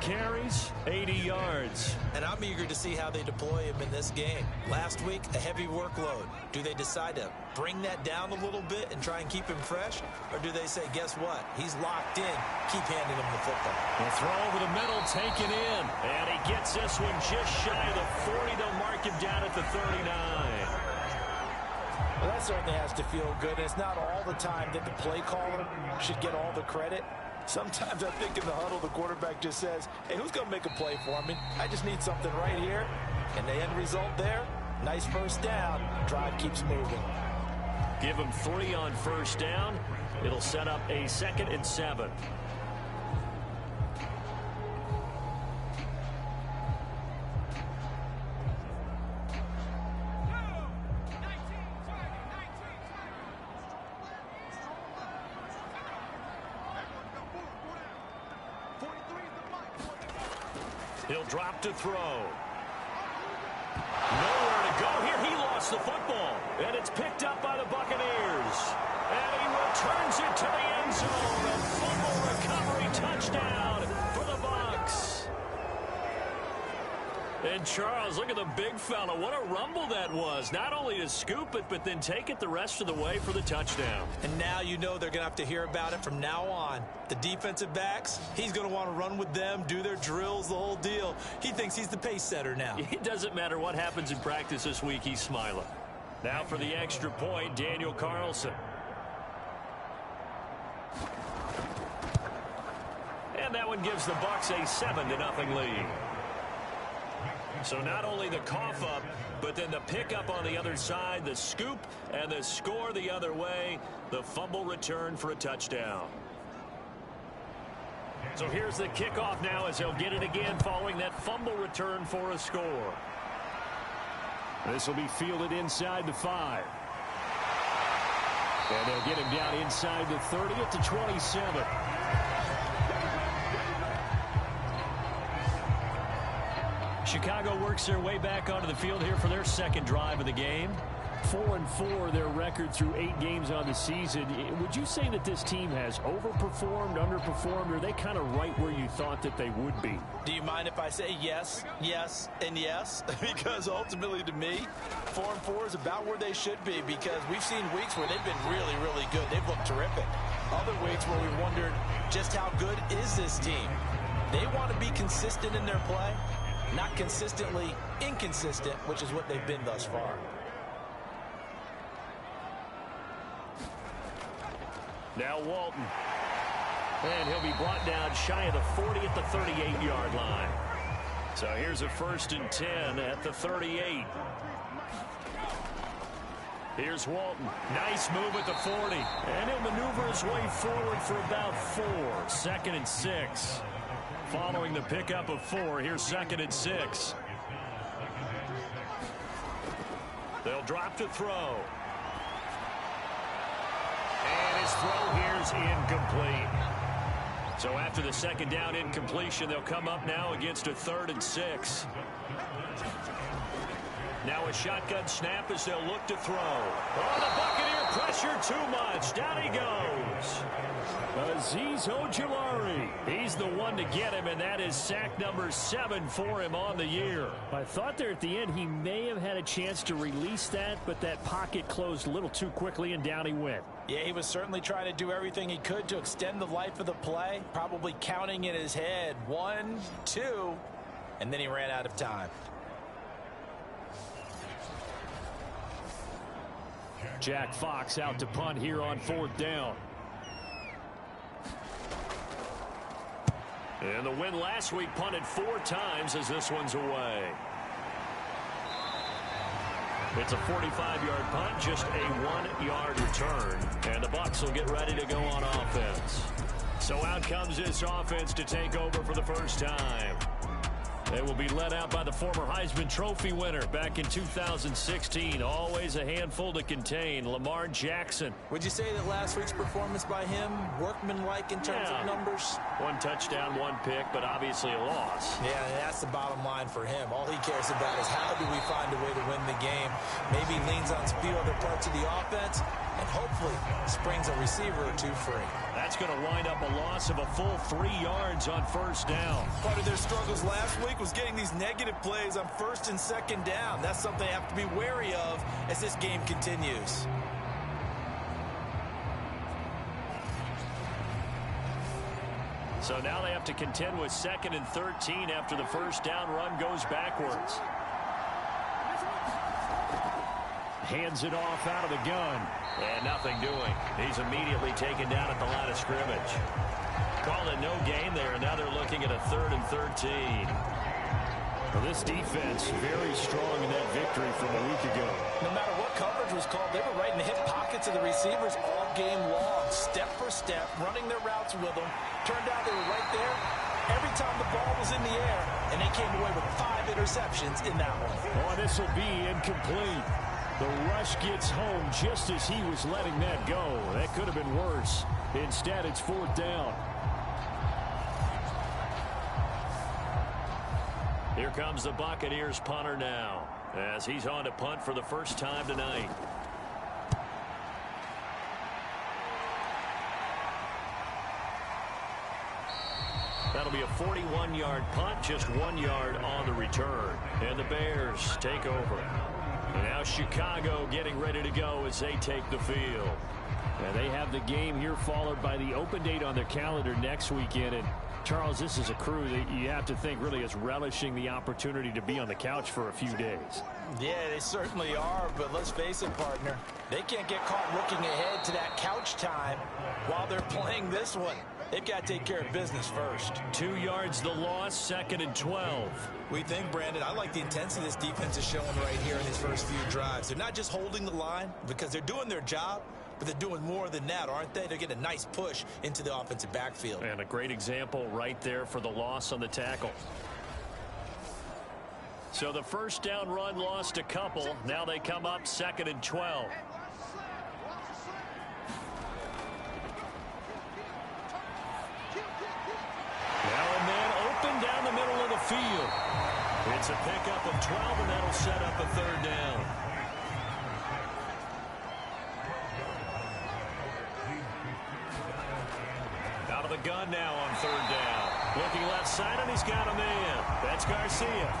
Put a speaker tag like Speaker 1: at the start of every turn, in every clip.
Speaker 1: carries, 80 yards.
Speaker 2: And I'm eager to see how they deploy him in this game. Last week, a heavy workload. Do they decide to bring that down a little bit and try and keep him fresh? Or do they say, guess what? He's locked in. Keep handing him the football.
Speaker 1: The throw over the middle, taken in. And he gets this one just shy of the 40. They'll mark him down at the 39.
Speaker 3: Well, that certainly has to feel good. It's not all the time that the play caller should get all the credit. Sometimes I think in the huddle, the quarterback just says, hey, who's going to make a play for me? I just need something right here. And the end result there, nice first down. Drive keeps moving.
Speaker 1: Give him 3 on first down. It'll set up a 2nd and 7. He'll drop to throw. Nowhere to go here. He lost the football. And it's picked up by the Buccaneers. And he returns it to the end zone. A fumble recovery touchdown for the Bucs. And Charles, look at the big fella. What a rumble that was. Not only to scoop it, but then take it the rest of the way for the touchdown.
Speaker 2: And now you know they're going to have to hear about it from now on. The defensive backs, he's going to want to run with them, do their drills, the whole deal. He thinks he's the pace setter now.
Speaker 1: It doesn't matter what happens in practice this week, he's smiling. Now for the extra point, Daniel Carlson. And that one gives the Bucs a 7-0 lead. So not only the cough up, but then the pickup on the other side, the scoop, and the score the other way, the fumble return for a touchdown. So here's the kickoff now as they'll get it again following that fumble return for a score. This will be fielded inside the 5. And they'll get him down inside the 30 at the 27. Chicago works their way back onto the field here for their second drive of the game. 4-4 their record through 8 games on the season. Would you say that this team has overperformed, underperformed, or are they kind of right where you thought that they would be?
Speaker 2: Do you mind if I say yes, yes, and yes? Because ultimately to me, 4-4 is about where they should be, because we've seen weeks where they've been really, really good. They've looked terrific. Other weeks where we wondered just how good is this team. They want to be consistent in their play, not consistently inconsistent, which is what they've been thus far.
Speaker 1: Now Walton. And he'll be brought down shy of the 40 at the 38-yard line. So here's a 1st and 10 at the 38. Here's Walton. Nice move at the 40. And he'll maneuver his way forward for about 4. 2nd and 6. Following the pickup of 4, here's 2nd and 6. They'll drop to throw. And his throw here's incomplete. So after the 2nd down incompletion, they'll come up now against a 3rd and 6. Now a shotgun snap as they'll look to throw. Oh, the Buccaneer pressure too much. Down he goes. Azeez Ojulari. He's the one to get him, and that is sack number 7 for him on the year.
Speaker 4: I thought there at the end he may have had a chance to release that, but that pocket closed a little too quickly, and down he went.
Speaker 3: Yeah, he was certainly trying to do everything he could to extend the life of the play, probably counting in his head 1, 2, and then he ran out of time.
Speaker 4: Jack Fox out to punt here on 4th down.
Speaker 1: And the win last week punted 4 times as this one's away. It's a 45-yard punt, just a 1-yard return. And the Bucs will get ready to go on offense. So out comes this offense to take over for the first time. They will be led out by the former Heisman Trophy winner back in 2016. Always a handful to contain, Lamar Jackson.
Speaker 2: Would you say that last week's performance by him, workmanlike in terms of numbers?
Speaker 1: 1 touchdown, 1 pick, but obviously a loss.
Speaker 2: Yeah, that's the bottom line for him. All he cares about is how do we find a way to win the game. Maybe leans on a few other parts of the offense, and hopefully springs a receiver or 2 free.
Speaker 1: That's that's going to wind up a loss of a full 3 yards on first down.
Speaker 2: Part of their struggles last week was getting these negative plays on first and second down. That's something they have to be wary of as this game continues.
Speaker 1: So now they have to contend with 2nd and 13 after the first down run goes backwards. Hands it off out of the gun. And nothing doing. He's immediately taken down at the line of scrimmage. Call it no gain there. Now they're looking at a 3rd and 13.
Speaker 4: Well, this defense very strong in that victory from a week ago.
Speaker 2: No matter what coverage was called, they were right in the hip pockets of the receivers all game long, step for step, running their routes with them. Turned out they were right there every time the ball was in the air, and they came away with 5 interceptions in that one.
Speaker 4: Oh, this will be incomplete. The rush gets home just as he was letting that go. That could have been worse. Instead, it's 4th down.
Speaker 1: Here comes the Buccaneers punter now, as he's on to punt for the first time tonight. That'll be a 41-yard punt, just 1 yard on the return. And the Bears take over. And now Chicago getting ready to go as they take the field.
Speaker 4: And they have the game here followed by the open date on their calendar next weekend. And Charles, this is a crew that you have to think really is relishing the opportunity to be on the couch for a few days.
Speaker 2: Yeah, they certainly are, but let's face it, partner. They can't get caught looking ahead to that couch time while they're playing this one. They've got to take care of business first.
Speaker 1: 2 yards the loss, 2nd and 12.
Speaker 2: We think, Brandon, I like the intensity this defense is showing right here in these first few drives. They're not just holding the line because they're doing their job, but they're doing more than that, aren't they? They're getting a nice push into the offensive backfield.
Speaker 1: And a great example right there for the loss on the tackle. So the first down run lost a couple. Now they come up 2nd and 12. Now and then open down the middle of the field. It's a pickup of 12, and that'll set up a 3rd down. Out of the gun now on 3rd down. Looking left side, and he's got a man. That's Garcia.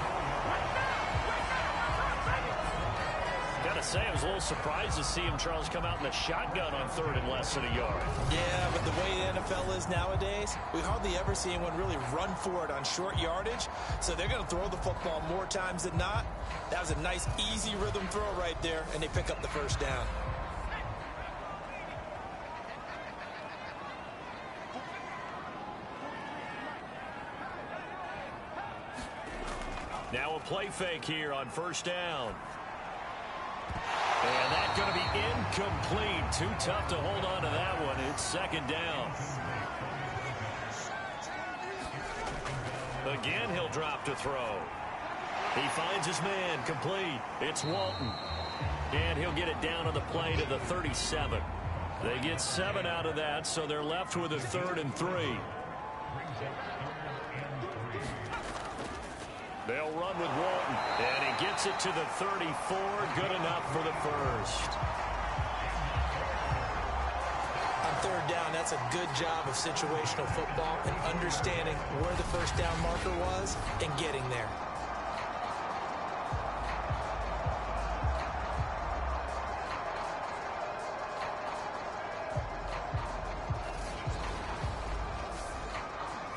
Speaker 1: Gotta say, I was a little surprised to see him, Charles, come out in the shotgun on 3rd and less than a yard.
Speaker 2: Yeah, but the way the NFL is nowadays, we hardly ever see anyone really run for it on short yardage. So they're going to throw the football more times than not. That was a nice, easy rhythm throw right there, and they pick up the first down.
Speaker 1: Now a play fake here on 1st down. And that's going to be incomplete. Too tough to hold on to that one. It's 2nd down. Again, he'll drop to throw. He finds his man complete. It's Walton. And he'll get it down on the play to the 37. They get 7 out of that, so they're left with a 3rd and 3. They'll run with Walton, and he gets it to the 34. Good enough for the first.
Speaker 2: On 3rd down, that's a good job of situational football and understanding where the first down marker was and getting there.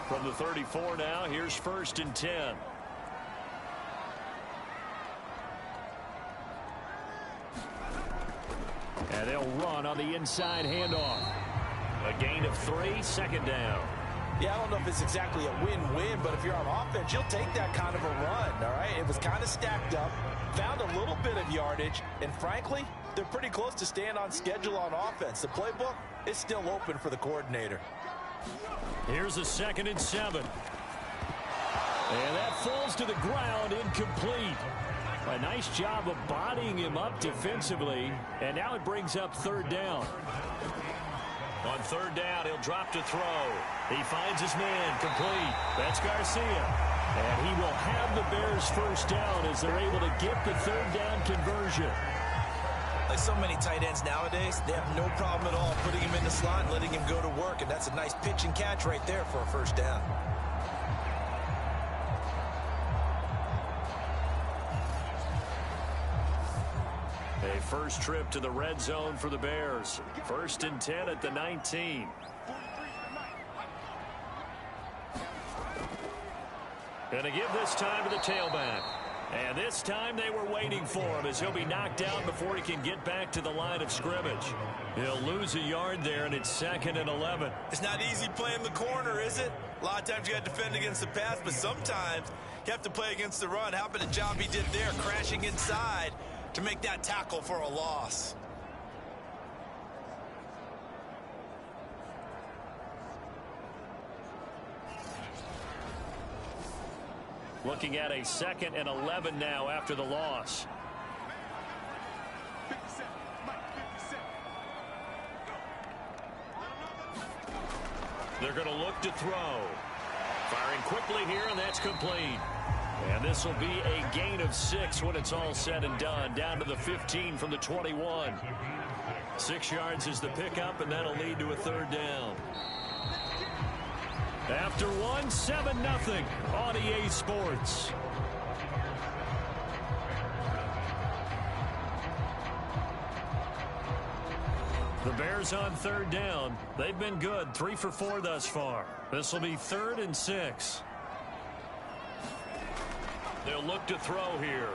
Speaker 1: From the 34 now, here's 1st and 10. And they'll run on the inside handoff. A gain of 3, 2nd down.
Speaker 2: Yeah, I don't know if it's exactly a win-win, but if you're on offense, you'll take that kind of a run, all right? It was kind of stacked up, found a little bit of yardage, and frankly, they're pretty close to staying on schedule on offense. The playbook is still open for the coordinator.
Speaker 1: Here's a 2nd and 7. And that falls to the ground, incomplete. A nice job of bodying him up defensively, and now it brings up 3rd down. On 3rd down, he'll drop to throw. He finds his man complete. That's Garcia. And he will have the Bears first down as they're able to get the 3rd down conversion.
Speaker 2: Like so many tight ends nowadays, they have no problem at all putting him in the slot and letting him go to work, and that's a nice pitch and catch right there for a first down.
Speaker 1: A first trip to the red zone for the Bears. 1st and 10 at the 19. Gonna give this time to the tailback. And this time they were waiting for him as he'll be knocked down before he can get back to the line of scrimmage. He'll lose a yard there, and it's 2nd and 11.
Speaker 2: It's not easy playing the corner, is it? A lot of times you got to defend against the pass, but sometimes you have to play against the run. How about the job he did there, crashing inside to make that tackle for a loss?
Speaker 1: Looking at a 2nd and 11 now after the loss. They're going to look to throw. Firing quickly here, and that's complete. And this will be a gain of 6 when it's all said and done. Down to the 15 from the 21. 6 yards is the pickup, and that'll lead to a 3rd down. After 7-0 on EA Sports. The Bears on 3rd down. They've been good. 3 for 4 thus far. This will be 3rd and 6. They'll look to throw here.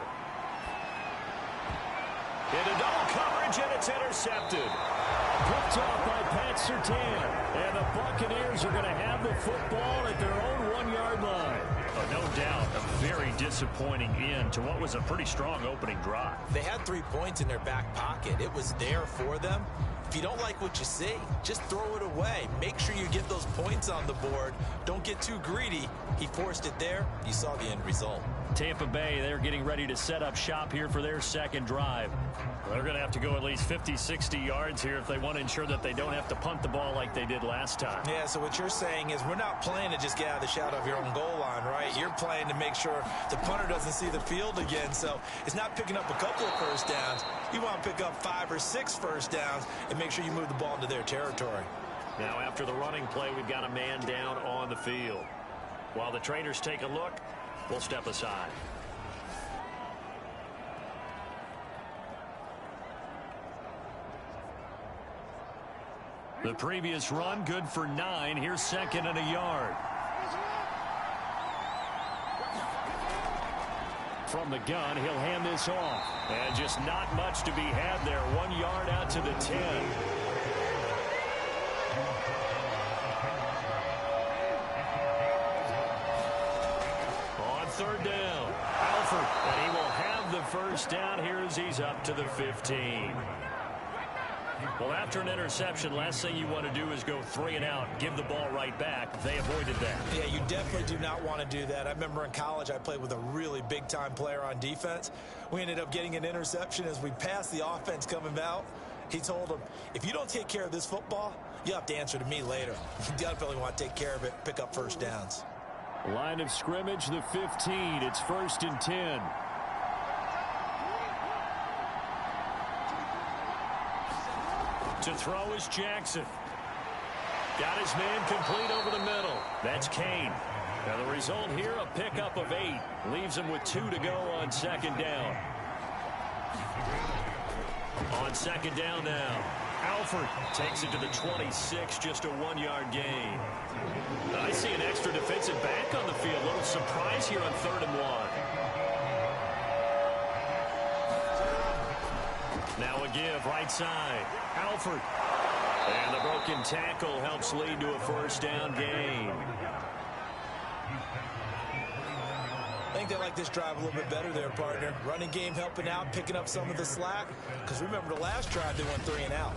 Speaker 1: Into double coverage, and it's intercepted. Picked off by Pat Surtain. And the Buccaneers are going to have the football at their own 1-yard line. Oh, no doubt, a very disappointing end to what was a pretty strong opening drive.
Speaker 2: They had 3 points in their back pocket. It was there for them. If you don't like what you see, just throw it away. Make sure you get those points on the board. Don't get too greedy. He forced it there. You saw the end result.
Speaker 1: Tampa Bay, they're getting ready to set up shop here for their 2nd drive. They're going to have to go at least 50, 60 yards here if they want to ensure that they don't have to punt the ball like they did last time.
Speaker 2: Yeah, so what you're saying is we're not playing to just get out of the shadow of your own goal line, right? You're playing to make sure the punter doesn't see the field again. So it's not picking up a couple of first downs. You want to pick up 5 or 6 first downs and make sure you move the ball into their territory.
Speaker 1: Now after the running play, we've got a man down on the field. While the trainers take a look, we'll step aside. The previous run, good for 9. Here's 2nd and a yard. From the gun, he'll hand this off. And just not much to be had there. 1 yard out to the 10. On 3rd down, Alford. And he will have the first down here as he's up to the 15. Well, after an interception, last thing you want to do is go 3 and out, give the ball right back. They avoided that.
Speaker 2: Yeah, you definitely do not want to do that. I remember in college I played with a really big-time player on defense. We ended up getting an interception as we passed the offense coming out. He told him, if you don't take care of this football, you'll have to answer to me later. You definitely want to take care of it, pick up first downs.
Speaker 1: Line of scrimmage, the 15. It's 1st and 10. To throw is Jackson. Got his man complete over the middle. That's Kane. Now the result here, a pickup of 8. Leaves him with 2 to go on 2nd down. On 2nd down now, Alford takes it to the 26, just a 1-yard gain. I see an extra defensive back on the field. A little surprise here on 3rd and 1. Now a give, right side. Alford. And the broken tackle helps lead to a first down gain.
Speaker 2: I think they like this drive a little bit better there, partner. Running game helping out, picking up some of the slack. Because remember the last drive, they went 3 and out.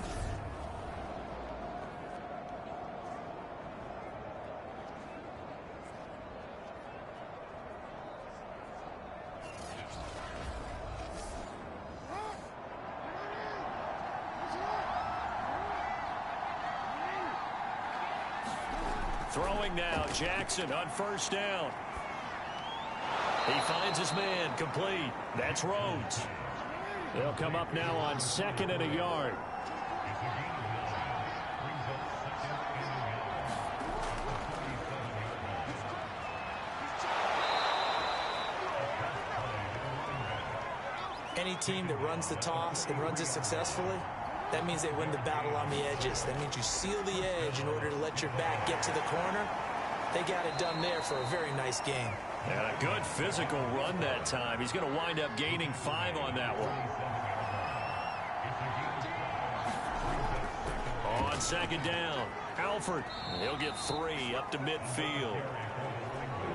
Speaker 1: Throwing now, Jackson on first down. He finds his man complete. That's Rhodes.
Speaker 4: They'll come up now on 2nd and a yard.
Speaker 3: Any team that runs the toss and runs it successfully, that means they win the battle on the edges. That means you seal the edge in order to let your back get to the corner. They got it done there for a very nice gain.
Speaker 4: And a good physical run that time. He's going to wind up gaining 5 on that one. On 2nd down, Alford. He'll get 3 up to midfield.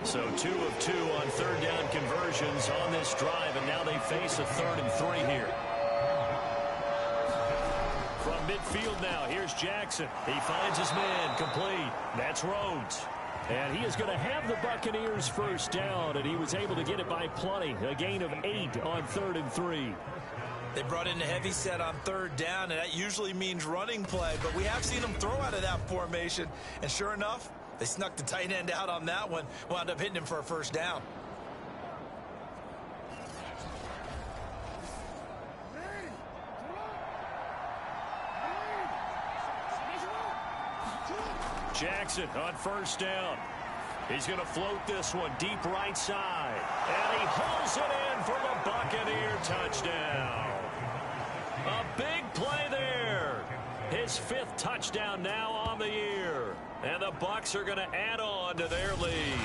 Speaker 4: So 2 of 2 on 3rd down conversions on this drive, and now they face a 3rd and 3 here. From midfield now, here's Jackson. He finds his man, complete. That's Rhodes. And he is going to have the Buccaneers first down, and he was able to get it by plenty. A gain of 8 on 3rd and 3.
Speaker 3: They brought in a heavy set on 3rd down, and that usually means running play, but we have seen them throw out of that formation, and sure enough, they snuck the tight end out on that one, wound up hitting him for a first down.
Speaker 4: Jackson on 1st down. He's going to float this one deep right side. And he hauls it in for the Buccaneer touchdown. A big play there. His 5th touchdown now on the year. And the Bucs are going to add on to their lead.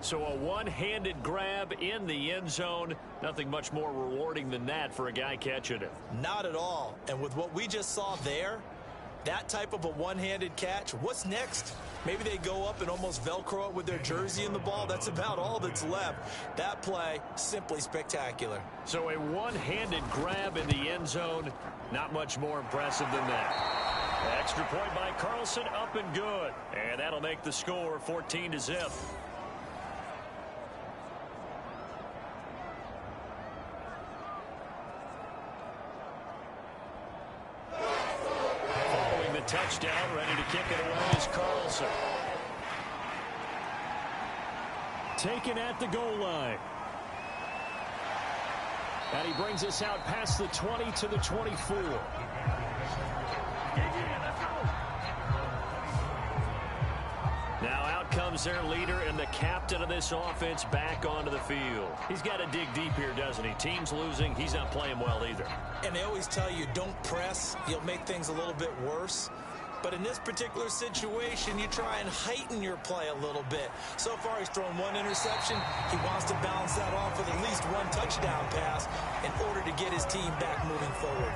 Speaker 4: So a one-handed grab in the end zone. Nothing much more rewarding than that for a guy catching it.
Speaker 3: Not at all. And with what we just saw there, that type of a one-handed catch, what's next? Maybe they go up and almost Velcro it with their jersey in the ball. That's about all that's left. That play, simply spectacular.
Speaker 4: So a one-handed grab in the end zone, not much more impressive than that. Extra point by Carlson, up and good. And that'll make the score 14-0. Following the touchdown, ready to kick it away is Carlson. Taken at the goal line. And he brings us out past the 20 to the 24. Now out comes their leader and the captain of this offense back onto the field. He's got to dig deep here, doesn't he? Team's losing. He's not playing well either.
Speaker 3: And they always tell you, don't press. You'll make things a little bit worse. But in this particular situation, you try and heighten your play a little bit. So far, he's thrown 1 interception. He wants to balance that off with at least 1 touchdown pass in order to get his team back moving forward.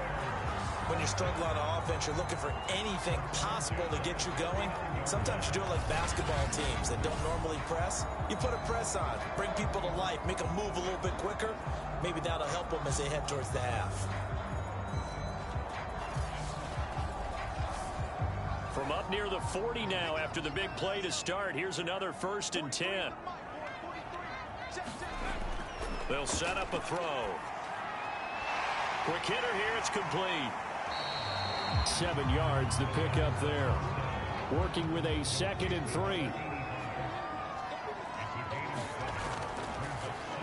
Speaker 3: When you're struggling on offense, you're looking for anything possible to get you going. Sometimes you do it like basketball teams that don't normally press. You put a press on, bring people to life, make them move a little bit quicker. Maybe that'll help them as they head towards the half.
Speaker 4: From up near the 40 now after the big play to start. Here's another 1st and 10. They'll set up a throw. Quick hitter here. It's complete. 7 yards the pickup there. Working with a 2nd and 3.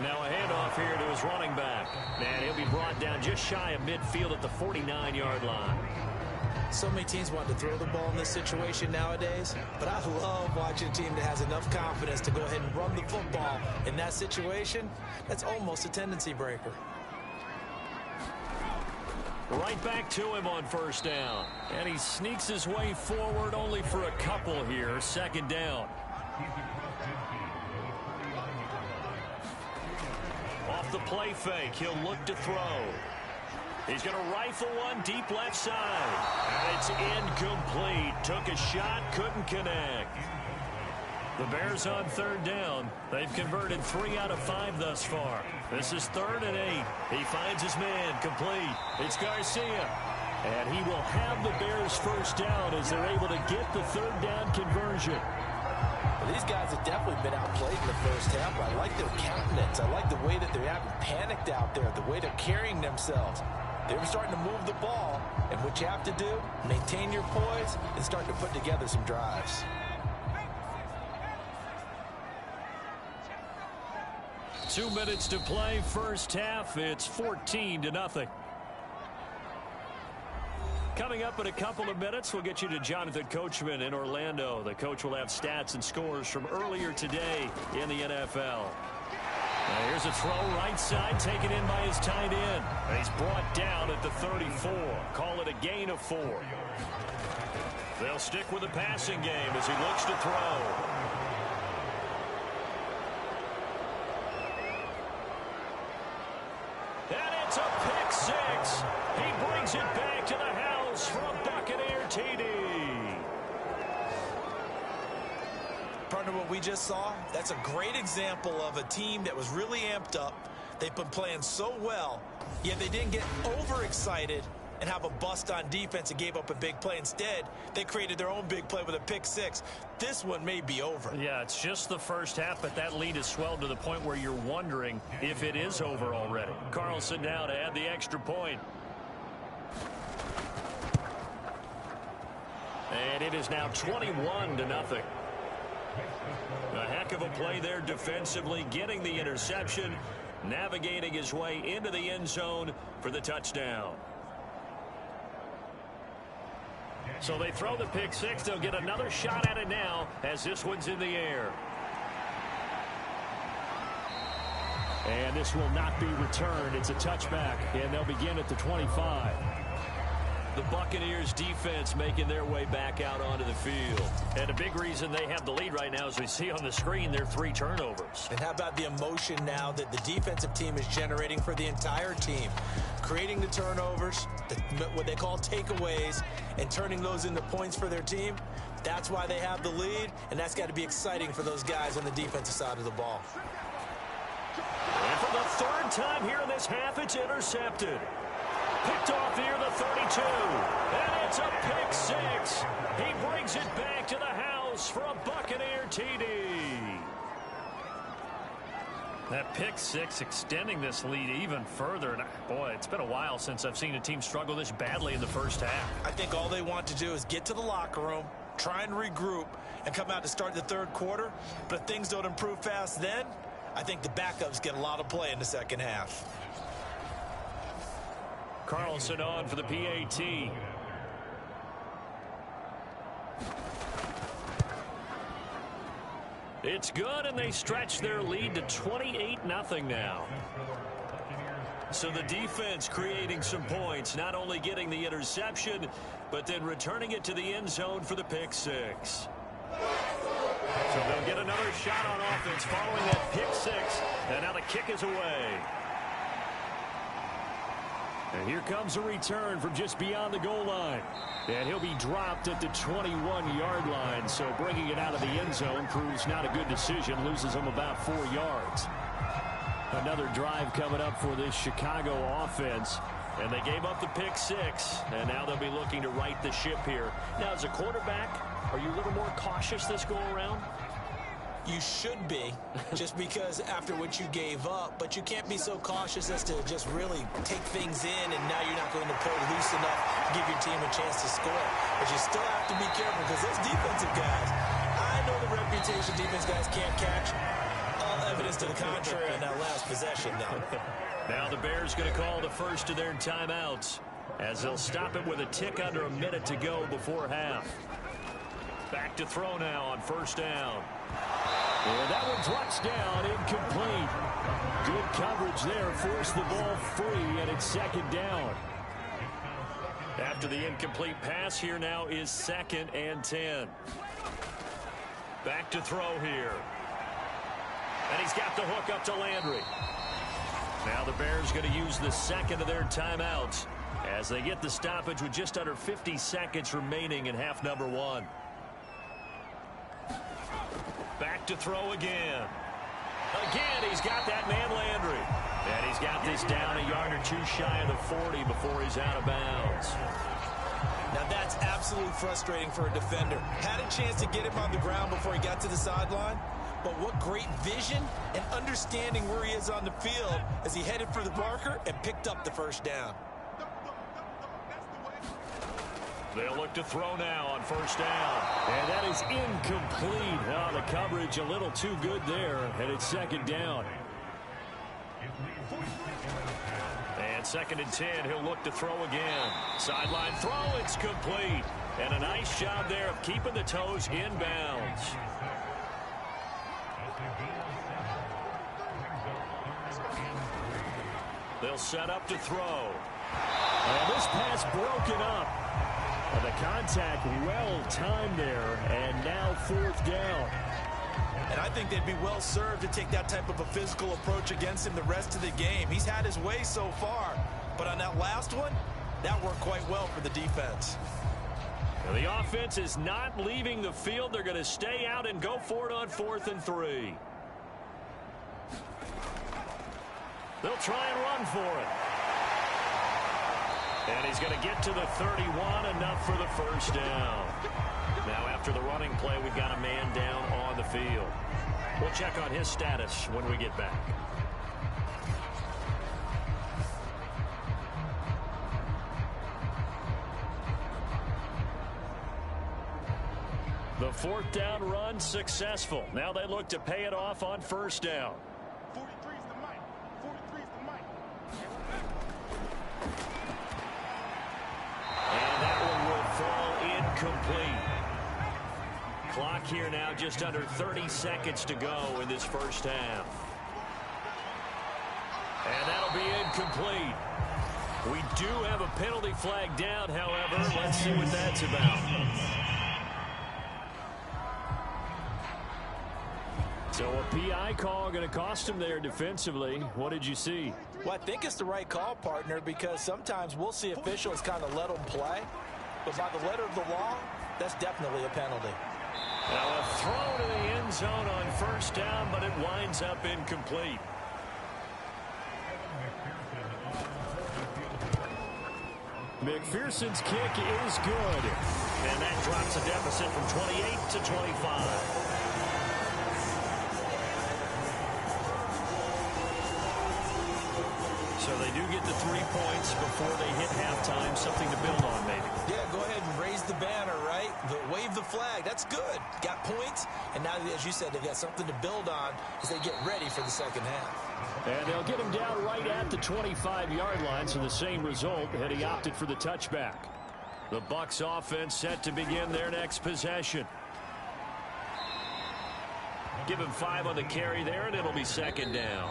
Speaker 4: Now a handoff here to his running back. And he'll be brought down just shy of midfield at the 49-yard line.
Speaker 3: So many teams want to throw the ball in this situation nowadays, but I love watching a team that has enough confidence to go ahead and run the football. In that situation, that's almost a tendency breaker.
Speaker 4: Right back to him on 1st down. And he sneaks his way forward only for a couple here. 2nd down. Off the play fake, he'll look to throw. He's going to rifle one deep left side. And it's incomplete. Took a shot, couldn't connect. The Bears on 3rd down. They've converted 3 out of 5 thus far. This is 3rd and 8. He finds his man, complete. It's Garcia. And he will have the Bears first down as they're able to get the 3rd down conversion.
Speaker 3: Well, these guys have definitely been outplayed in the first half. I like their countenance. I like the way that they haven't panicked out there, the way they're carrying themselves. They're starting to move the ball, and what you have to do, maintain your poise and start to put together some drives.
Speaker 4: Two minutes to play first half. It's 14-0.
Speaker 1: Coming up in a couple of minutes, we'll get you to Jonathan Coachman in Orlando. The coach will have stats and scores from earlier today in the NFL. Now here's a throw right side, taken in by his tight end. And he's brought down at the 34. Call it a gain of 4. They'll stick with the passing game as he looks to throw. And it's a pick 6. He brings it back to the house for a Buccaneer TD.
Speaker 2: Partner, what we just saw, that's a great example of a team that was really amped up. They've been playing so well, yet they didn't get overexcited and have a bust on defense and gave up a big play. Instead, they created their own big play with a pick 6. This one may be over.
Speaker 1: Yeah, it's just the first half, but that lead has swelled to the point where you're wondering if it is over already. Carlson now to add the extra point. And it is now 21-0. A heck of a play there defensively, getting the interception, navigating his way into the end zone for the touchdown. So they throw the pick 6. They'll get another shot at it now as this one's in the air. And this will not be returned. It's a touchback, and they'll begin at the 25. The Buccaneers defense making their way back out onto the field. And a big reason they have the lead right now, as we see on the screen, their 3 turnovers.
Speaker 2: And how about the emotion now that the defensive team is generating for the entire team? Creating the turnovers, what they call takeaways, and turning those into points for their team. That's why they have the lead, and that's got to be exciting for those guys on the defensive side of the ball.
Speaker 1: And for the 3rd time here in this half, it's intercepted. Picked off near the 32. And it's a pick 6. He brings it back to the house for a Buccaneer TD. That pick 6 extending this lead even further. And boy, it's been a while since I've seen a team struggle this badly in the first half.
Speaker 2: I think all they want to do is get to the locker room, try and regroup, and come out to start the 3rd quarter. But if things don't improve fast then, I think the backups get a lot of play in the second half.
Speaker 1: Carlson on for the PAT. It's good, and they stretch their lead to 28-0 now. So the defense creating some points, not only getting the interception, but then returning it to the end zone for the pick 6. So they'll get another shot on offense following that pick 6, and now the kick is away. And here comes a return from just beyond the goal line. And he'll be dropped at the 21-yard line. So bringing it out of the end zone proves not a good decision. Loses him about 4 yards. Another drive coming up for this Chicago offense. And they gave up the pick 6. And now they'll be looking to right the ship here. Now, as a quarterback, are you a little more cautious this go around?
Speaker 2: You should be, just because after what you gave up, but you can't be so cautious as to just really take things in, and now you're not going to play loose enough to give your team a chance to score. But you still have to be careful, because those defensive guys, I know the reputation defense guys can't catch. All evidence to the contrary on that last possession, though.
Speaker 1: Now the Bears going to call the first of their timeouts, as they'll stop it with a tick under a minute to go before half. Back to throw now on 1st down. And that one touchdown, incomplete. Good coverage there, forced the ball free, and it's 2nd down. After the incomplete pass, here now is 2nd and 10. Back to throw here. And he's got the hook up to Landry. Now the Bears going to use the 2nd of their timeouts as they get the stoppage with just under 50 seconds remaining in half number 1. Back to throw again. Again, he's got that man Landry. And he's got this down a yard or 2 shy of the 40 before he's out of bounds.
Speaker 2: Now that's absolutely frustrating for a defender. Had a chance to get him on the ground before he got to the sideline. But what great vision and understanding where he is on the field as he headed for the marker and picked up the 1st down.
Speaker 1: They'll look to throw now on 1st down. And that is incomplete. Oh, the coverage a little too good there, and it's 2nd down. And 2nd and 10, he'll look to throw again. Sideline throw, it's complete. And a nice job there of keeping the toes inbounds. They'll set up to throw.
Speaker 4: And this pass broken up. And the contact well-timed there. And now 4th down.
Speaker 2: And I think they'd be well served to take that type of a physical approach against him the rest of the game. He's had his way so far. But on that last one, that worked quite well for the defense.
Speaker 1: And the offense is not leaving the field. They're going to stay out and go for it on 4th and 3. They'll try and run for it. And he's going to get to the 31, enough for the 1st down. Now, after the running play, we've got a man down on the field. We'll check on his status when we get back. The 4th down run successful. Now they look to pay it off on 1st down.
Speaker 5: 43's the mic. 43's the mic.
Speaker 1: And that one will fall incomplete. Clock here now just under 30 seconds to go in this 1st half. And that'll be incomplete. We do have a penalty flag down, however. Let's see what that's about. So a PI call going to cost him there defensively. What did you see?
Speaker 2: Well, I think it's the right call, partner, because sometimes we'll see officials kind of let them play. But by the letter of the law, that's definitely a penalty.
Speaker 1: Now a throw to the end zone on 1st down, but it winds up incomplete. McPherson's kick is good. And that drops a deficit from 28 to 25. So they do get the 3 points before they hit halftime. Something to build on, maybe.
Speaker 2: Yeah, go ahead and raise the banner, right? Wave the flag. That's good. Got points. And now, as you said, they've got something to build on as they get ready for the 2nd half.
Speaker 1: And they'll get him down right at the 25-yard line. So the same result had he opted for the touchback. The Bucs offense set to begin their next possession. Give him 5 on the carry there, and it'll be 2nd down.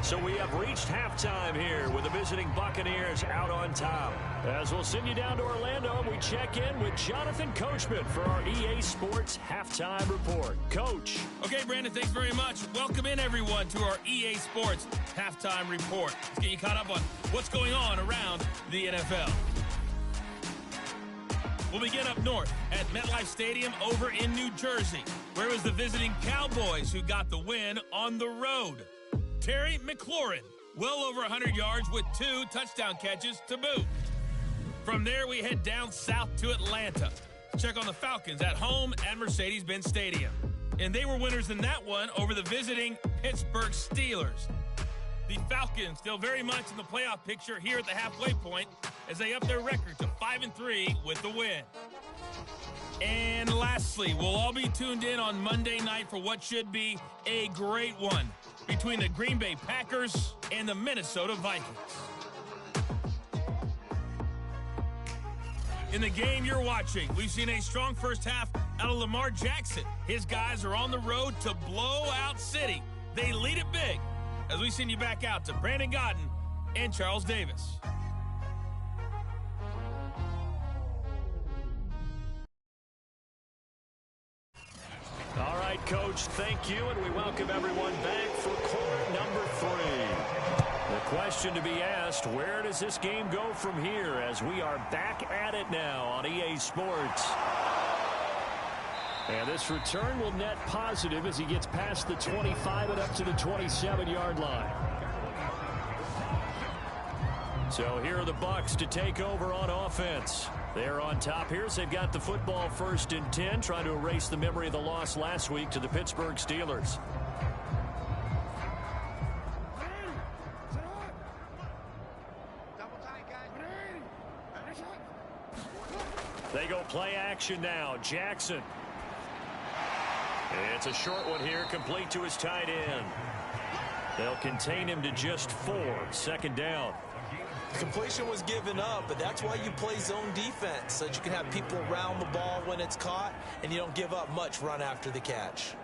Speaker 1: So we have reached halftime here with the visiting Buccaneers out on top. As we'll send you down to Orlando, we check in with Jonathan Coachman for our EA Sports Halftime Report. Coach.
Speaker 6: Okay, Brandon, thanks very much. Welcome in, everyone, to our EA Sports Halftime Report. Let's get you caught up on what's going on around the NFL. We'll begin up north at MetLife Stadium over in New Jersey, where it was the visiting Cowboys who got the win on the road. Terry McLaurin, well over 100 yards with 2 touchdown catches to boot. From there, we head down south to Atlanta. Check on the Falcons at home at Mercedes-Benz Stadium. And they were winners in that one over the visiting Pittsburgh Steelers. The Falcons still very much in the playoff picture here at the halfway point as they up their record to 5-3 with the win. And lastly, we'll all be tuned in on Monday night for what should be a great one between the Green Bay Packers and the Minnesota Vikings. In the game you're watching, we've seen a strong first half out of Lamar Jackson. His guys are on the road to blow out City. They lead it big as we send you back out to Brandon Godden and Charles Davis.
Speaker 1: All right, Coach, thank you, and we welcome everyone back for quarter number 3. The question to be asked, where does this game go from here as we are back at it now on EA Sports? And this return will net positive as he gets past the 25 and up to the 27-yard line. So here are the Bucs to take over on offense. They're on top here as they've got the football 1st and 10, trying to erase the memory of the loss last week to the Pittsburgh Steelers. They go play action now. Jackson. It's a short one here, complete to his tight end. They'll contain him to just 4. Second down.
Speaker 2: Completion was given up, but that's why you play zone defense, so that you can have people around the ball when it's caught, and you don't give up much run after the catch.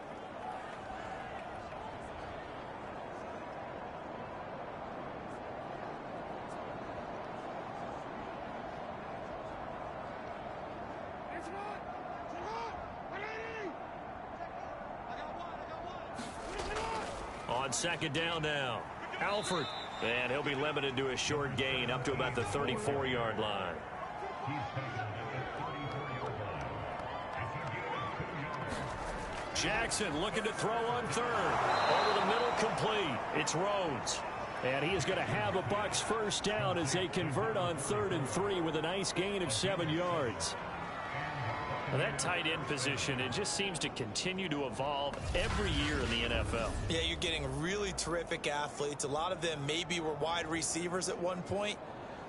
Speaker 1: On second down now, Alford. And he'll be limited to a short gain up to about the 34-yard line. Jackson looking to throw on third. Over the middle, complete. It's Rhodes. And he is going to have a Bucs first down as they convert on 3rd and 3 with a nice gain of 7 yards.
Speaker 4: Well, that tight end position, it just seems to continue to evolve every year in the NFL.
Speaker 2: Yeah, you're getting really terrific athletes. A lot of them maybe were wide receivers at one point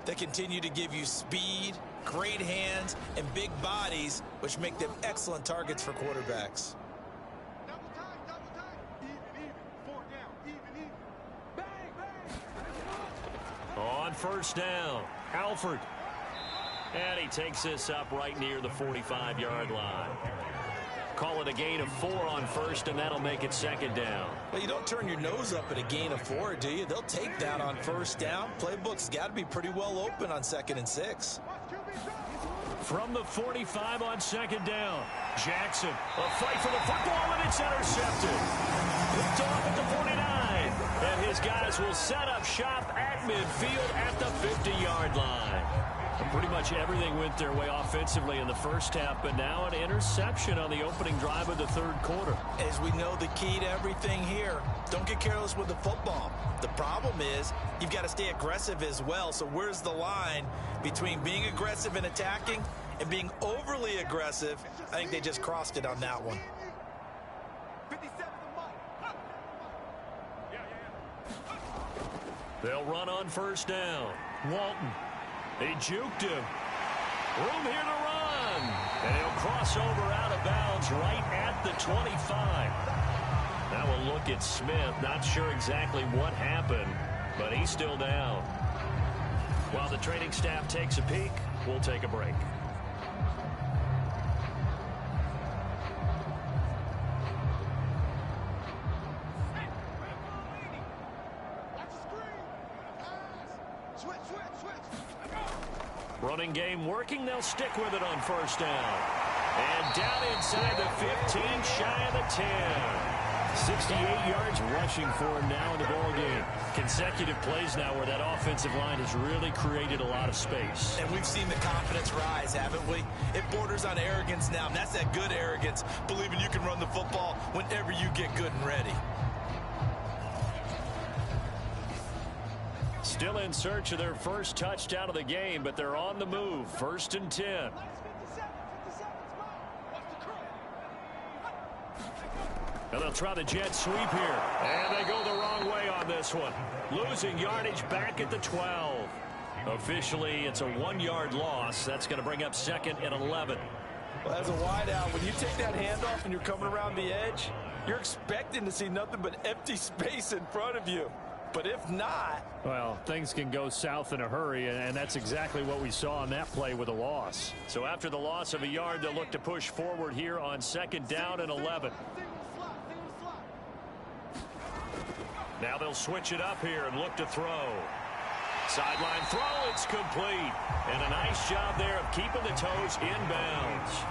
Speaker 2: that continue to give you speed, great hands, and big bodies, which make them excellent targets for quarterbacks.
Speaker 5: Double time. Even. 4 down. Even. Bang.
Speaker 1: On first down, Alford. And he takes this up right near the 45-yard line. Call it a gain of 4 on first, and that'll make it second down.
Speaker 2: Well, you don't turn your nose up at a gain of 4, do you? They'll take that on first down. Playbook's got to be pretty well open on 2nd and 6.
Speaker 1: From the 45 on second down, Jackson, a fight for the football, and it's intercepted. Picked off at the 49. And his guys will set up shop at midfield at the 50-yard line. Pretty much everything went their way offensively in the first half, but now an interception on the opening drive of the 3rd quarter.
Speaker 2: As we know, the key to everything here, don't get careless with the football. The problem is you've got to stay aggressive as well. So where's the line between being aggressive and attacking and being overly aggressive? I think they just crossed it on that one.
Speaker 5: 57
Speaker 1: They'll run on first down. Walton. They juked him. Room here to run. And he'll cross over out of bounds right at the 25. Now we'll look at Smith. Not sure exactly what happened, but he's still down. While the training staff takes a peek, we'll take a break. Running game working. They'll stick with it on first down. And down inside the 15, shy of the 10. 68 yards rushing for him now in the ball game. Consecutive plays now where that offensive line has really created a lot of space.
Speaker 2: And we've seen the confidence rise, haven't we? It borders on arrogance now, and that's that good arrogance, believing you can run the football whenever you get good and ready.
Speaker 1: Still in search of their first touchdown of the game, but they're on the move. 1st and 10. And they'll try the jet sweep here. And they go the wrong way on this one. Losing yardage back at the 12. Officially, it's a 1-yard loss. That's going to bring up 2nd and 11.
Speaker 3: Well, as a wideout, when you take that handoff and you're coming around the edge, you're expecting to see nothing but empty space in front of you. But if not...
Speaker 1: Well, things can go south in a hurry, and that's exactly what we saw on that play with a loss. So after the loss of a yard, they'll look to push forward here on 2nd down and 11. Now they'll switch it up here and look to throw. Sideline throw, it's complete. And a nice job there of keeping the toes inbounds.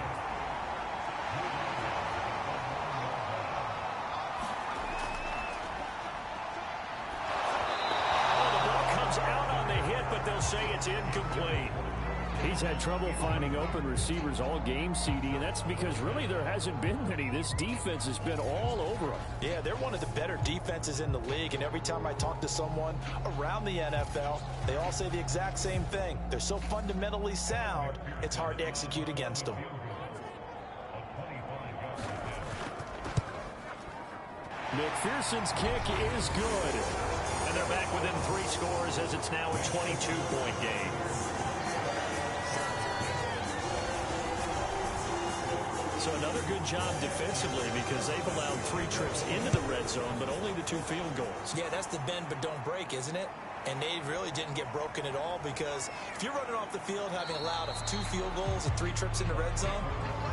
Speaker 1: They'll say it's incomplete. He's had trouble finding open receivers all game, CD, and that's because really there hasn't been many. This defense has been all over them.
Speaker 2: Yeah, they're one of the better defenses in the league, and every time I talk to someone around the NFL, they all say the exact same thing. They're so fundamentally sound, it's hard to execute against them.
Speaker 1: McPherson's kick is good. And they're back within 3 scores as it's now a 22-point game. So another good job defensively because they've allowed 3 trips into the red zone, but only the 2 field goals.
Speaker 2: Yeah, that's the bend but don't break, isn't it? And they really didn't get broken at all because if you're running off the field having allowed 2 field goals and 3 trips in the red zone,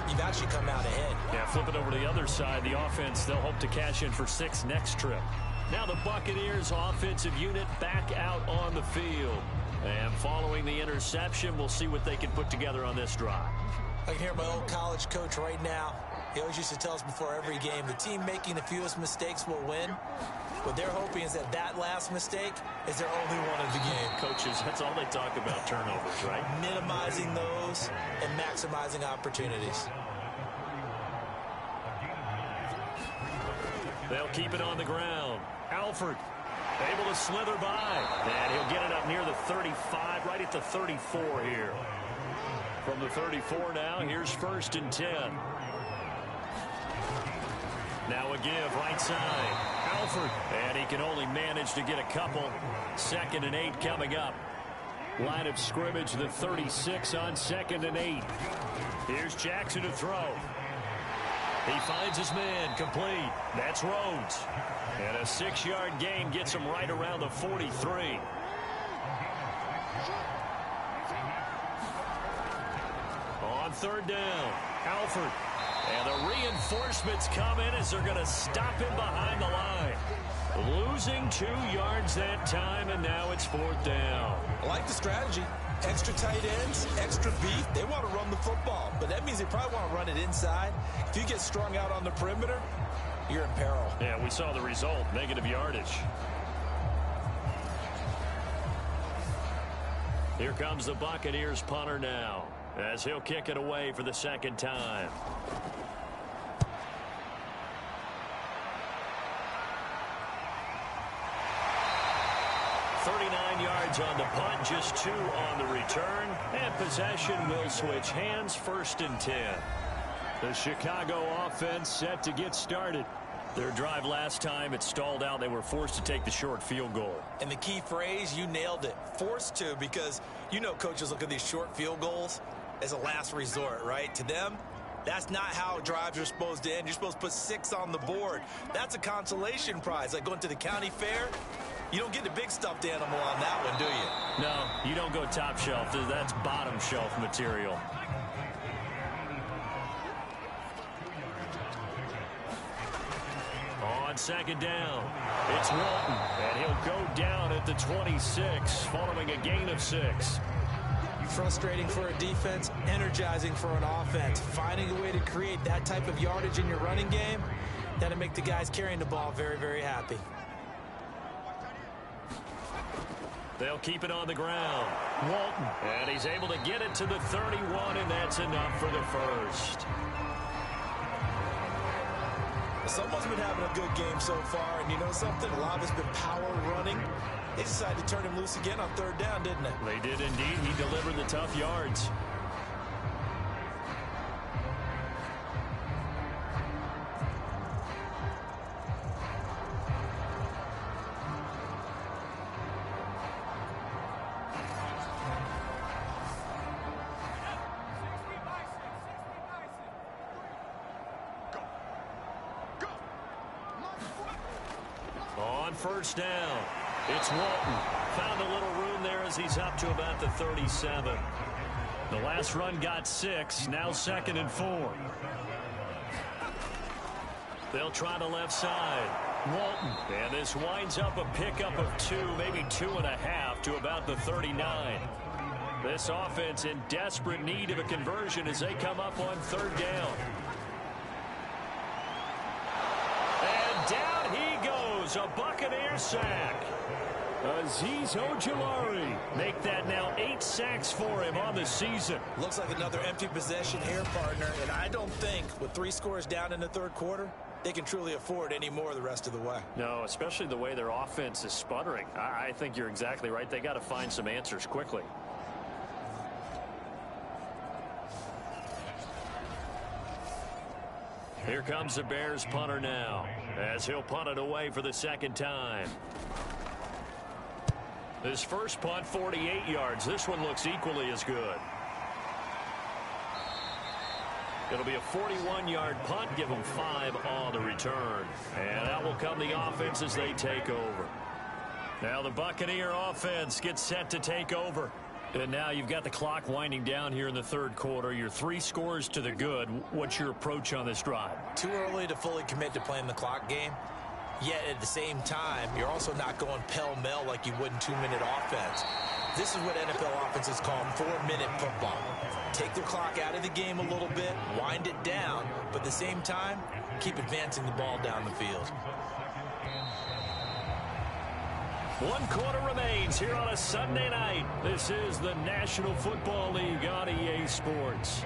Speaker 2: you've actually come out ahead.
Speaker 1: Yeah, flip it over to the other side. The offense, they'll hope to cash in for 6 next trip. Now the Buccaneers offensive unit back out on the field. And following the interception, we'll see what they can put together on this drive.
Speaker 2: I can hear my old college coach right now. He always used to tell us before every game, the team making the fewest mistakes will win. What they're hoping is that last mistake is their only one of the game.
Speaker 1: Coaches, that's all they talk about, turnovers, right?
Speaker 2: Minimizing those and maximizing opportunities.
Speaker 1: They'll keep it on the ground. Alford able to slither by. And he'll get it up near the 35, right at the 34 here. From the 34 now, here's 1st and 10. Now a give right side. Alford. And he can only manage to get a couple. 2nd and 8 coming up. Line of scrimmage, the 36 on 2nd and 8. Here's Jackson to throw. He finds his man, complete. That's Rhodes. And a 6-yard gain gets him right around the 43. On 3rd down, Alford. And the reinforcements come in as they're going to stop him behind the line. Losing 2 yards that time, and now it's 4th down.
Speaker 2: I like the strategy. Extra tight ends, extra beef. They want to run the football, but that means they probably want to run it inside. If you get strung out on the perimeter, you're in peril.
Speaker 1: Yeah, we saw the result, negative yardage. Here comes the Buccaneers punter now, as he'll kick it away for the 2nd time. On the punt, just 2 on the return, and possession will switch hands. 1st and 10. The Chicago offense set to get started. Their drive last time, it stalled out. They were forced to take the short field goal.
Speaker 2: And the key phrase, you nailed it. Forced to, because you know coaches look at these short field goals as a last resort, right? To them, that's not how drives are supposed to end. You're supposed to put 6 on the board. That's a consolation prize, like going to the county fair. You don't get the big stuffed animal on that one, do you?
Speaker 1: No, you don't go top shelf. That's bottom shelf material. On 2nd down, it's Walton, and he'll go down at the 26 following a gain of 6.
Speaker 2: Frustrating for a defense, energizing for an offense. Finding a way to create that type of yardage in your running game, that'll make the guys carrying the ball very, very happy.
Speaker 1: They'll keep it on the ground. Walton. And he's able to get it to the 31, and that's enough for the 1st.
Speaker 2: Someone's been having a good game so far, and you know something? A lot of it's been power running. They decided to turn him loose again on 3rd down, didn't they?
Speaker 1: They did indeed. He delivered the tough yards. On 1st down, it's Walton. Found a little room there as he's up to about the 37. The last run got 6, now 2nd and 4. They'll try the left side. Walton, and this winds up a pickup of 2, maybe 2.5 to about the 39. This offense in desperate need of a conversion as they come up on 3rd down. And down he goes, a Buccaneer sack. Azeez Ojulari make that now 8 sacks for him on the season.
Speaker 2: Looks like another empty possession here, partner, and I don't think with 3 scores down in the 3rd quarter, they can truly afford any more the rest of the way.
Speaker 1: No, especially the way their offense is sputtering. I think you're exactly right. They got to find some answers quickly. Here comes the Bears punter now, as he'll punt it away for the 2nd time. His first punt, 48 yards. This one looks equally as good. It'll be a 41-yard punt. Give them 5 on the return. And out will come the offense as they take over. Now the Buccaneer offense gets set to take over. And now you've got the clock winding down here in the third quarter. You're 3 scores to the good. What's your approach on this drive?
Speaker 2: Too early to fully commit to playing the clock game. Yet at the same time, you're also not going pell-mell like you would in 2-minute offense. This is what NFL offenses call 4-minute football. Take the clock out of the game a little bit, wind it down, but at the same time, keep advancing the ball down the field.
Speaker 1: 1 quarter remains here on a Sunday night. This is the National Football League on EA Sports.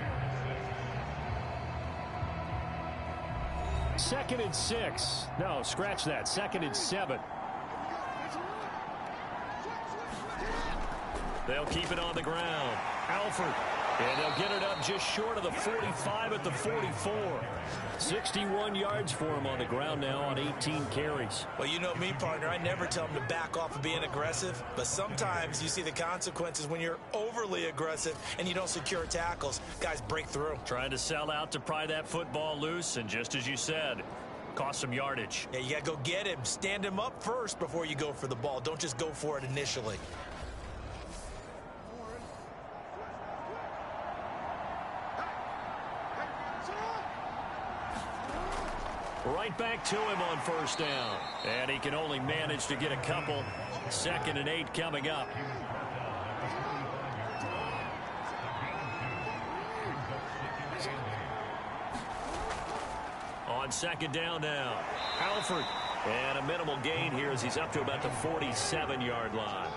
Speaker 1: 2nd and 6. No, scratch that. 2nd and 7. They'll keep it on the ground. Alford. And they'll get it up just short of the 45 at the 44. 61 yards for him on the ground now on 18 carries.
Speaker 2: Well, you know me, partner. I never tell him to back off of being aggressive. But sometimes you see the consequences when you're overly aggressive and you don't secure tackles. Guys break through.
Speaker 1: Trying to sell out to pry that football loose. And just as you said, cost some yardage.
Speaker 2: Yeah, you got to go get him. Stand him up first before you go for the ball. Don't just go for it initially.
Speaker 1: Right back to him on first down. And he can only manage to get a couple. 2nd and 8 coming up. On 2nd down now. Alford. And a minimal gain here as he's up to about the 47-yard line.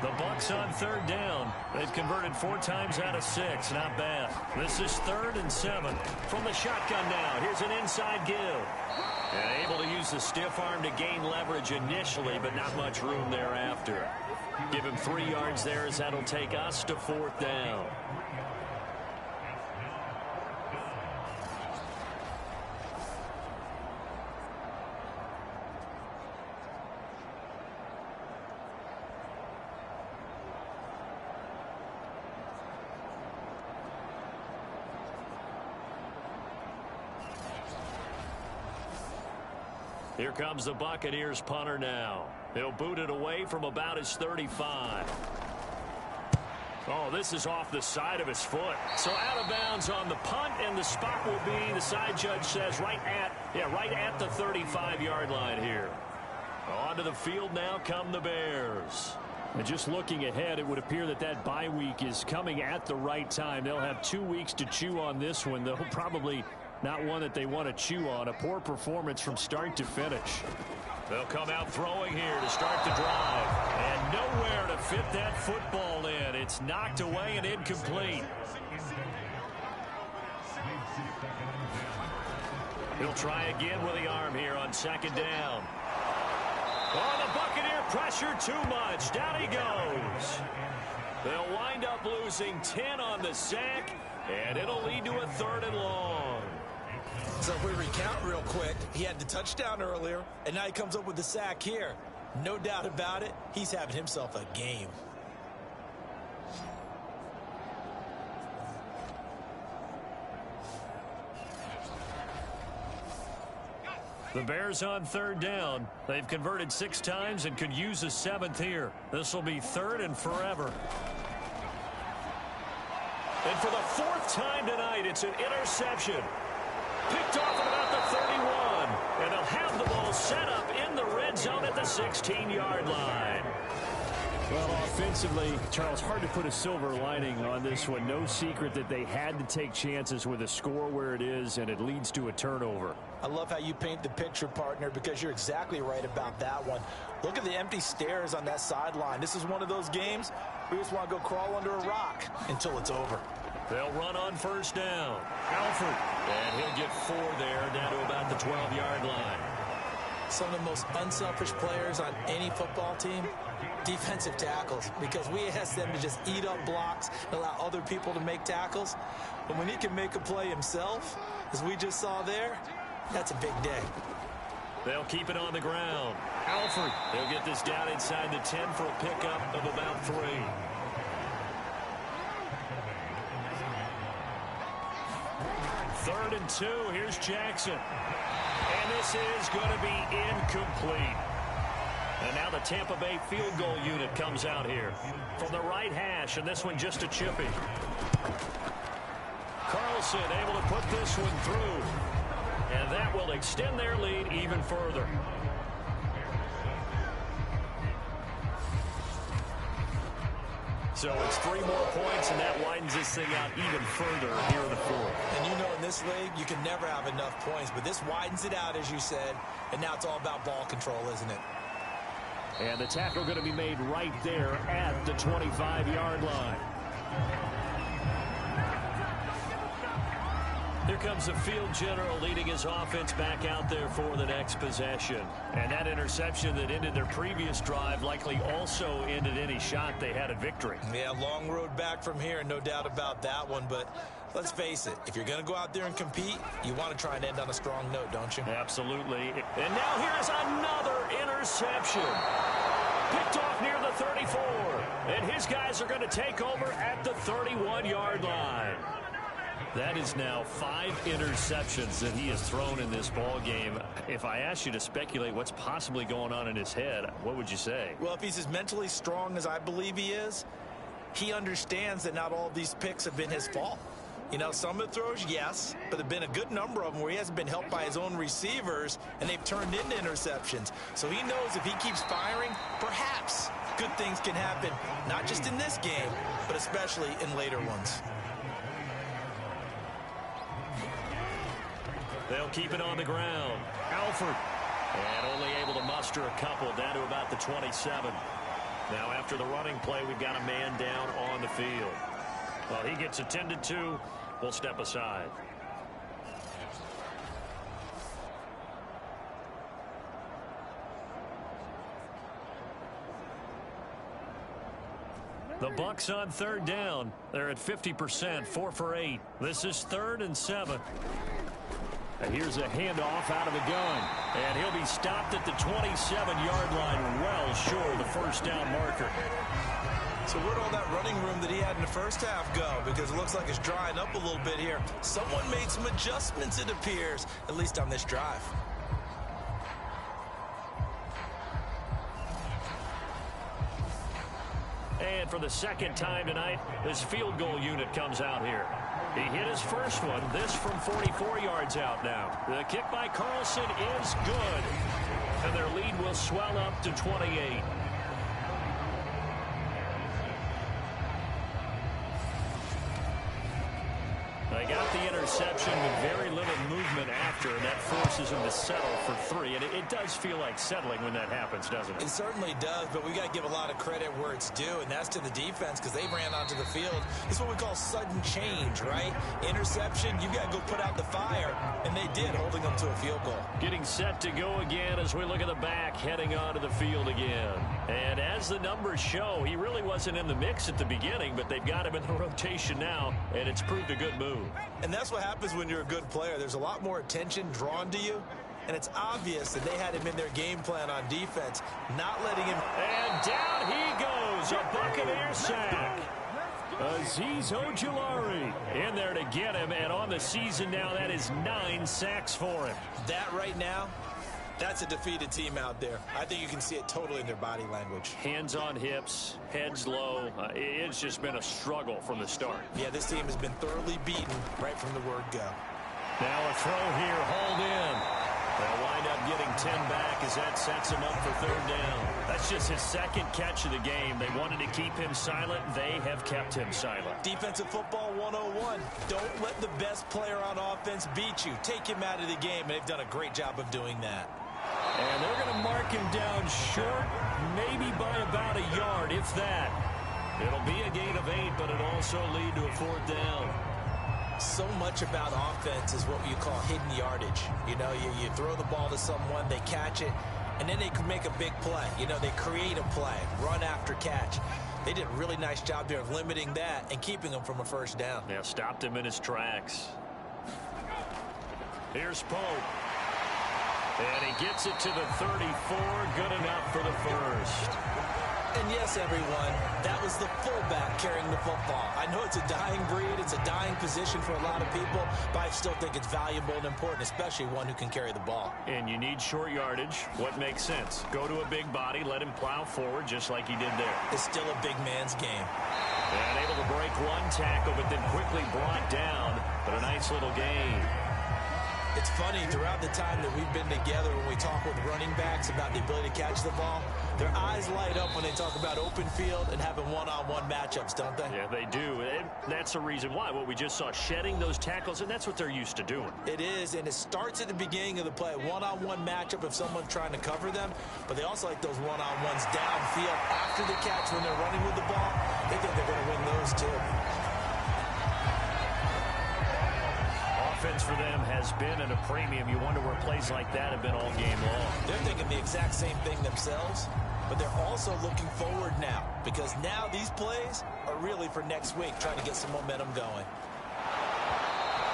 Speaker 1: The Bucs on 3rd down. They've converted 4 times out of 6. Not bad. This is 3rd and 7. From the shotgun now. Here's an inside give. And able to use the stiff arm to gain leverage initially, but not much room thereafter. Give him 3 yards there as that'll take us to 4th down. Here comes the Buccaneers punter now. He'll boot it away from about his 35. Oh, this is off the side of his foot. So out of bounds on the punt, and the spot will be, the side judge says, right at the 35-yard line here. Onto the field now come the Bears. And just looking ahead, it would appear that that bye week is coming at the right time. They'll have 2 weeks to chew on this one. They'll probably not one that they want to chew on. A poor performance from start to finish. They'll come out throwing here to start the drive. And nowhere to fit that football in. It's knocked away and incomplete. He'll try again with the arm here on 2nd down. Oh, the Buccaneer pressure too much. Down he goes. They'll wind up losing 10 on the sack, and it'll lead to a 3rd and long.
Speaker 2: So if we recount real quick, he had the touchdown earlier, and now he comes up with the sack here. No doubt about it, he's having himself a game.
Speaker 1: The Bears on 3rd down. They've converted 6 times and could use a 7th here. This will be 3rd and forever. And for the 4th time tonight, it's an interception. Picked off at about the 31. And they'll have the ball set up in the red zone at the 16-yard line. Well, offensively, Charles, hard to put a silver lining on this one. No secret that they had to take chances with a score where it is, and it leads to a turnover.
Speaker 2: I love how you paint the picture, partner, because you're exactly right about that one. Look at the empty stairs on that sideline. This is one of those games we just want to go crawl under a rock until it's over.
Speaker 1: They'll run on 1st down. Alford. And he'll get 4 there, down to about the 12-yard line.
Speaker 2: Some of the most unselfish players on any football team, defensive tackles, because we ask them to just eat up blocks and allow other people to make tackles. But when he can make a play himself, as we just saw there, that's a big day.
Speaker 1: They'll keep it on the ground. Alford. They'll get this down inside the 10 for a pickup of about 3. 3rd and 2. Here's Jackson. And this is going to be incomplete. And now the Tampa Bay field goal unit comes out here from the right hash, and this one just a chippy. Carlson able to put this one through. And that will extend their lead even further. So it's 3 more points, and that widens this thing out even further here in the 4th.
Speaker 2: And you know in this league, you can never have enough points, but this widens it out, as you said, and now it's all about ball control, isn't it?
Speaker 1: And the tackle going to be made right there at the 25-yard line. Here comes the field general leading his offense back out there for the next possession. And that interception that ended their previous drive likely also ended any shot they had at victory.
Speaker 2: Yeah, long road back from here, no doubt about that one. But let's face it, if you're going to go out there and compete, you want to try and end on a strong note, don't you?
Speaker 1: Absolutely. And now here's another interception. Picked off near the 34. And his guys are going to take over at the 31-yard line. That is now 5 interceptions that he has thrown in this ball game. If I asked you to speculate what's possibly going on in his head, what would you say?
Speaker 2: Well, if he's as mentally strong as I believe he is, he understands that not all of these picks have been his fault. You know, some of the throws, yes, but there have been a good number of them where he hasn't been helped by his own receivers, and they've turned into interceptions. So he knows if he keeps firing, perhaps good things can happen, not just in this game, but especially in later ones.
Speaker 1: They'll keep it on the ground. Alford. And only able to muster a couple down to about the 27. Now after the running play, we've got a man down on the field. Well, he gets attended to. We'll step aside. The Bucs on 3rd down. They're at 50%, 4 for 8. This is 3rd and 7. And here's a handoff out of the gun. And he'll be stopped at the 27-yard line, well short of the first down marker.
Speaker 2: So where'd all that running room that he had in the first half go? Because it looks like it's drying up a little bit here. Someone made some adjustments, it appears, at least on this drive.
Speaker 1: And for the second time tonight, this field goal unit comes out here. He hit his first one, this from 44 yards out now. The kick by Carlson is good. And their lead will swell up to 28. They got the interception with very little movement after, and that forces them to settle for 3. And it does feel like settling when that happens, doesn't it?
Speaker 2: It certainly does, but we got to give a lot of credit where it's due, and that's to the defense because they ran onto the field. It's what we call sudden change, right? Interception, you got to go put out the fire, and they did, holding them to a field goal.
Speaker 1: Getting set to go again as we look at the back, heading onto the field again. And as the numbers show, he really wasn't in the mix at the beginning, but they've got him in the rotation now, and it's proved a good move.
Speaker 2: And that's what happens when you're a good player. There's a lot more attention drawn to you, and it's obvious that they had him in their game plan on defense, not letting him.
Speaker 1: And down he goes, a Buccaneer sack. Azeez Ojulari in there to get him, and on the season now, that is 9 sacks for him.
Speaker 2: That right now, that's a defeated team out there. I think you can see it totally in their body language.
Speaker 1: Hands on hips, heads low. It's just been a struggle from the start.
Speaker 2: Yeah, this team has been thoroughly beaten right from the word go.
Speaker 1: Now a throw here, hauled in. They'll wind up getting 10 back as that sets him up for 3rd down. That's just his second catch of the game. They wanted to keep him silent. They have kept him silent.
Speaker 2: Defensive football 101. Don't let the best player on offense beat you. Take him out of the game, and they've done a great job of doing that.
Speaker 1: And they're going to mark him down short, maybe by about a yard, if that. It'll be a gain of 8, but it'll also lead to a 4th down.
Speaker 2: So much about offense is what you call hidden yardage. You know, you throw the ball to someone, they catch it, and then they can make a big play. You know, they create a play, run after catch. They did a really nice job there of limiting that and keeping him from a first down.
Speaker 1: Yeah, stopped him in his tracks. Here's Pope. And he gets it to the 34. Good enough for the first.
Speaker 2: And yes, everyone, that was the fullback carrying the football. I know it's a dying breed, it's a dying position for a lot of people, but I still think it's valuable and important, especially one who can carry the ball.
Speaker 1: And you need short yardage. What makes sense? Go to a big body, let him plow forward just like he did there.
Speaker 2: It's still a big man's game.
Speaker 1: And able to break one tackle, but then quickly brought down. But a nice little gain.
Speaker 2: It's funny, throughout the time that we've been together, when we talk with running backs about the ability to catch the ball, their eyes light up when they talk about open field and having one-on-one matchups, don't they?
Speaker 1: Yeah, they do. And that's the reason why. What we just saw, shedding those tackles, and that's what they're used to doing.
Speaker 2: It is, and it starts at the beginning of the play. One-on-one matchup if someone's trying to cover them, but they also like those one-on-ones downfield after the catch when they're running with the ball. They think they're going to win those too.
Speaker 1: Offense for them has been at a premium. You wonder where plays like that have been all game long.
Speaker 2: They're thinking the exact same thing themselves, but they're also looking forward now, because now these plays are really for next week, trying to get some momentum going.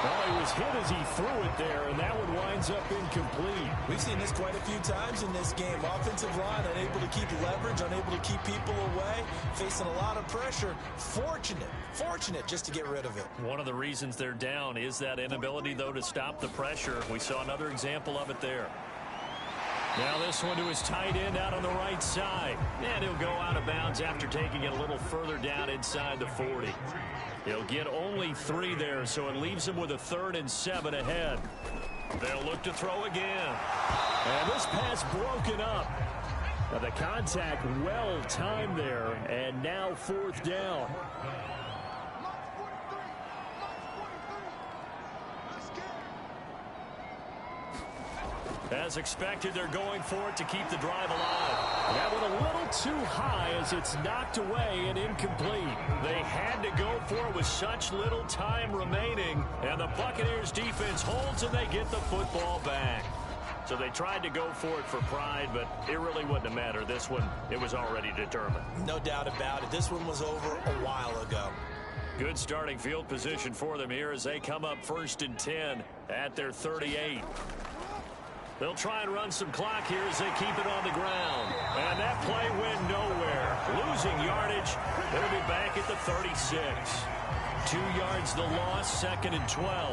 Speaker 4: Well, he was hit as he threw it there, and that one winds up incomplete.
Speaker 2: We've seen this quite a few times in this game. Offensive line unable to keep leverage, unable to keep people away, facing a lot of pressure. Fortunate just to get rid of it.
Speaker 1: One of the reasons they're down is that inability, though, to stop the pressure. We saw another example of it there. Now this one to his tight end out on the right side. And he'll go out of bounds after taking it a little further down inside the 40. He'll get only 3 there, so it leaves him with a 3rd and 7 ahead. They'll look to throw again.
Speaker 4: And this pass broken up. Now the contact well timed there, and now 4th down.
Speaker 1: As expected, they're going for it to keep the drive alive.
Speaker 4: That one a little too high as it's knocked away and incomplete.
Speaker 1: They had to go for it with such little time remaining, and the Buccaneers defense holds and they get the football back. So they tried to go for it for pride, but it really wouldn't have mattered. This one, it was already determined.
Speaker 2: No doubt about it. This one was over a while ago.
Speaker 1: Good starting field position for them here as they come up 1st and 10 at their 38. They'll try and run some clock here as they keep it on the ground. And that play went nowhere. Losing yardage. They'll be back at the 36. 2 yards the loss, 2nd and 12.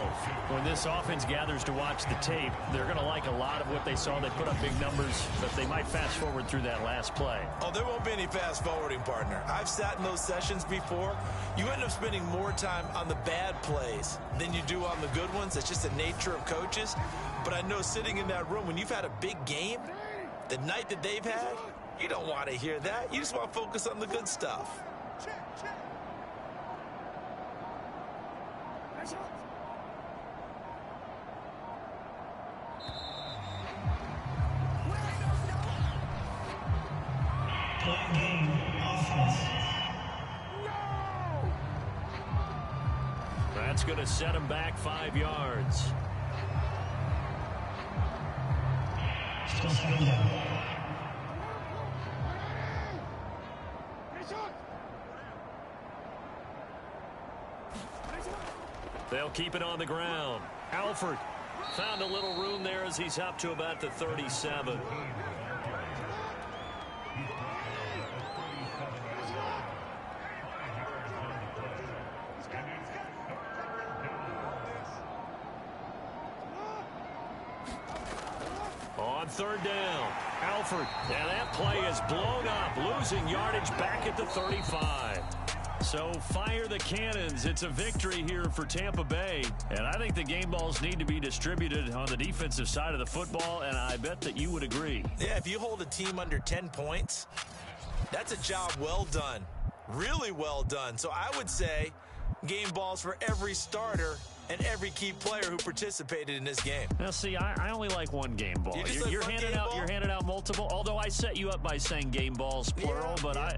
Speaker 1: When this offense gathers to watch the tape, they're going to like a lot of what they saw. They put up big numbers, but they might fast forward through that last play.
Speaker 2: Oh, there won't be any fast forwarding, partner. I've sat in those sessions before. You end up spending more time on the bad plays than you do on the good ones. It's just the nature of coaches. But I know sitting in that room, when you've had a big game, the night that they've had, you don't want to hear that. You just want to focus on the good stuff.
Speaker 1: That's going to set him back 5 yards. They'll keep it on the ground. Alford found a little room there as he's up to about the 37. On 3rd down, Alford. And that play is blown up, losing yardage back at the 35. So fire the cannons. It's a victory here for Tampa Bay. And I think the game balls need to be distributed on the defensive side of the football, and I bet that you would agree.
Speaker 2: Yeah, if you hold a team under 10 points, that's a job well done. Really well done. So I would say game balls for every starter and every key player who participated in this game.
Speaker 1: Now, see, I only like one game ball. You're handing out multiple. Although I set you up by saying game balls plural, but I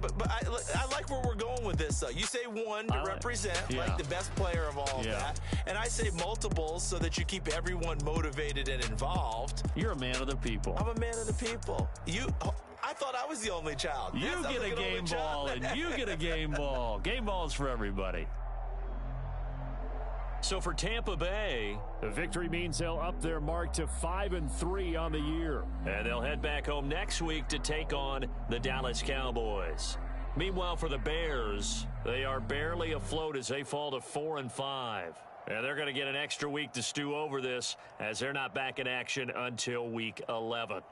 Speaker 2: like where we're going with this. Though you say one to represent like the best player of all of that, and I say multiples so that you keep everyone motivated and involved.
Speaker 1: You're a man of the people.
Speaker 2: I'm a man of the people. I thought I was the only child.
Speaker 1: You get a game ball, and you get a game ball. Game balls for everybody. So for Tampa Bay,
Speaker 4: the victory means they'll up their mark to 5-3 on the year.
Speaker 1: And they'll head back home next week to take on the Dallas Cowboys. Meanwhile, for the Bears, they are barely afloat as they fall to 4-5. And they're going to get an extra week to stew over this as they're not back in action until week 11.